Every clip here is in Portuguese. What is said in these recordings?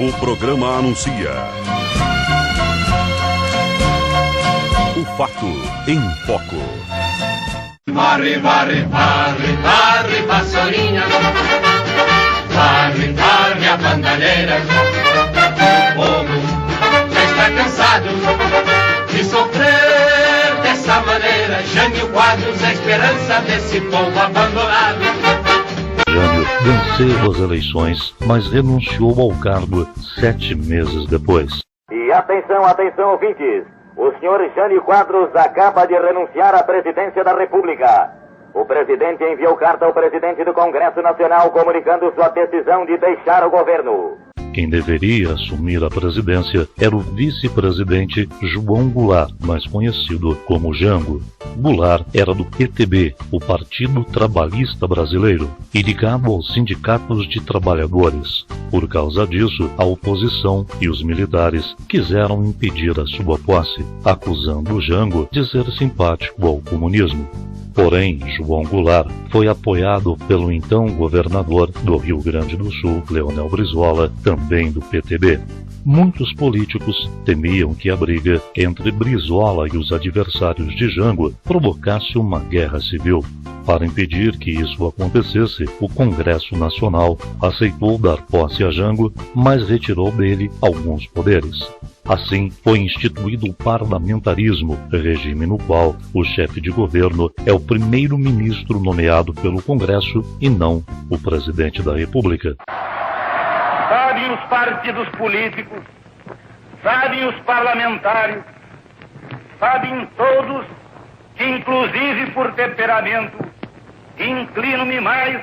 O programa anuncia o fato em foco. Varre, varre, varre, varre, vassourinha. Varre, varre a bandalheira. O povo já está cansado de sofrer dessa maneira. Jânio Quadros, a esperança desse povo abandonado. Jânio venceu as eleições, mas renunciou ao cargo 7 meses depois. E atenção, atenção, ouvintes. O senhor Jânio Quadros acaba de renunciar à presidência da República. O presidente enviou carta ao presidente do Congresso Nacional comunicando sua decisão de deixar o governo. Quem deveria assumir a presidência era o vice-presidente João Goulart, mais conhecido como Jango. Goulart era do PTB, o Partido Trabalhista Brasileiro, e ligado aos sindicatos de trabalhadores. Por causa disso, a oposição e os militares quiseram impedir a sua posse, acusando Jango de ser simpático ao comunismo. Porém, João Goulart foi apoiado pelo então governador do Rio Grande do Sul, Leonel Brizola, também do PTB. Muitos políticos temiam que a briga entre Brizola e os adversários de Jango provocasse uma guerra civil. Para impedir que isso acontecesse, o Congresso Nacional aceitou dar posse a Jango, mas retirou dele alguns poderes. Assim, foi instituído o parlamentarismo, regime no qual o chefe de governo é o primeiro-ministro nomeado pelo Congresso e não o presidente da República. Sabem os partidos políticos, sabem os parlamentares, sabem todos que, inclusive por temperamento, inclino-me mais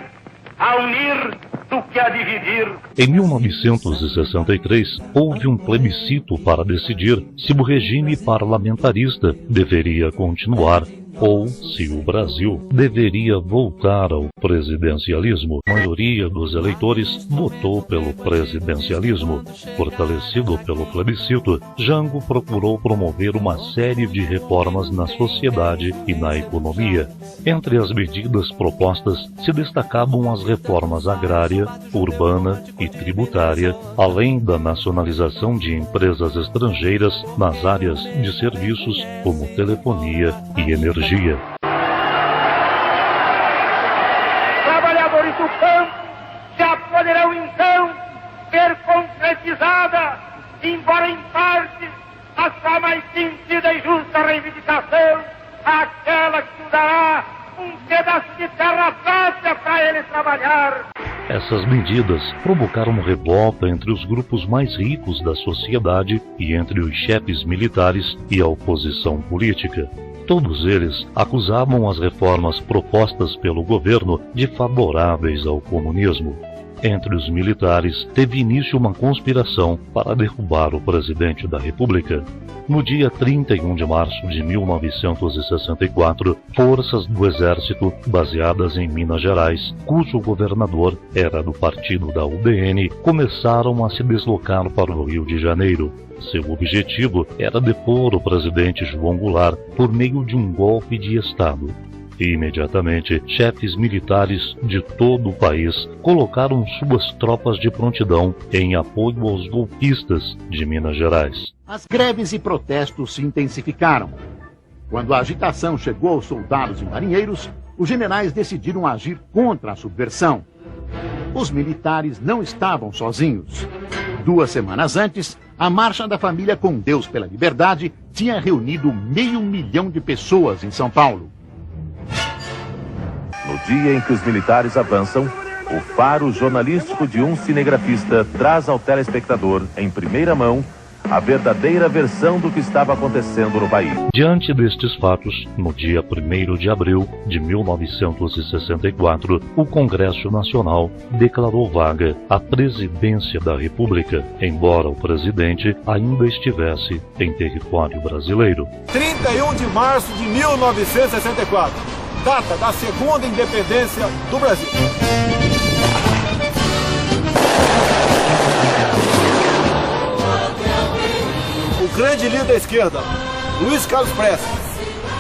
a unir do que a dividir. Em 1963, houve um plebiscito para decidir se o regime parlamentarista deveria continuar ou se o Brasil deveria voltar ao presidencialismo. A maioria dos eleitores votou pelo presidencialismo. Fortalecido pelo plebiscito, Jango procurou promover uma série de reformas na sociedade e na economia. Entre as medidas propostas se destacavam as reformas agrária, urbana e tributária, além da nacionalização de empresas estrangeiras nas áreas de serviços como telefonia e energia. Trabalhadores do campo já poderão então ver concretizada, embora em parte, a sua mais sentida e justa reivindicação, aquela que dará um pedaço de terra fácil para ele trabalhar. Essas medidas provocaram revolta entre os grupos mais ricos da sociedade e entre os chefes militares e a oposição política. Todos eles acusavam as reformas propostas pelo governo de favoráveis ao comunismo. Entre os militares, teve início uma conspiração para derrubar o presidente da República. No dia 31 de março de 1964, forças do Exército, baseadas em Minas Gerais, cujo governador era do partido da UDN, começaram a se deslocar para o Rio de Janeiro. Seu objetivo era depor o presidente João Goulart por meio de um golpe de Estado. Imediatamente, chefes militares de todo o país colocaram suas tropas de prontidão em apoio aos golpistas de Minas Gerais. As greves e protestos se intensificaram. Quando a agitação chegou aos soldados e marinheiros, os generais decidiram agir contra a subversão. Os militares não estavam sozinhos. 2 semanas antes, a Marcha da Família com Deus pela Liberdade tinha reunido 500 mil de pessoas em São Paulo. No dia em que os militares avançam, o faro jornalístico de um cinegrafista traz ao telespectador, em primeira mão, a verdadeira versão do que estava acontecendo no país. Diante destes fatos, no dia 1º de abril de 1964, o Congresso Nacional declarou vaga a presidência da República, embora o presidente ainda estivesse em território brasileiro. 31 de março de 1964, data da segunda independência do Brasil. O grande líder da esquerda, Luiz Carlos Prestes,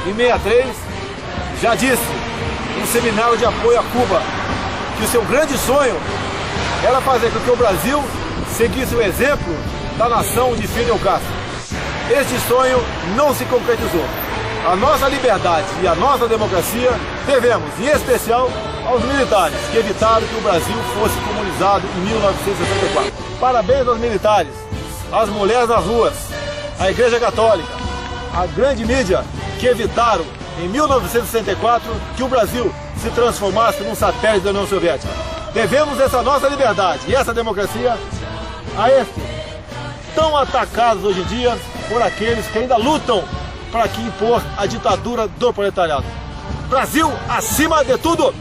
em 63, já disse em seminário de apoio a Cuba que o seu grande sonho era fazer com que o Brasil seguisse o exemplo da nação de Fidel Castro. Este sonho não se concretizou. A nossa liberdade e a nossa democracia devemos, em especial, aos militares que evitaram que o Brasil fosse comunizado em 1964. Parabéns aos militares, às mulheres nas ruas, à Igreja Católica, à grande mídia que evitaram, em 1964, que o Brasil se transformasse num satélite da União Soviética. Devemos essa nossa liberdade e essa democracia a estes, tão atacados hoje em dia por aqueles que ainda lutam para impor a ditadura do proletariado. Brasil acima de tudo!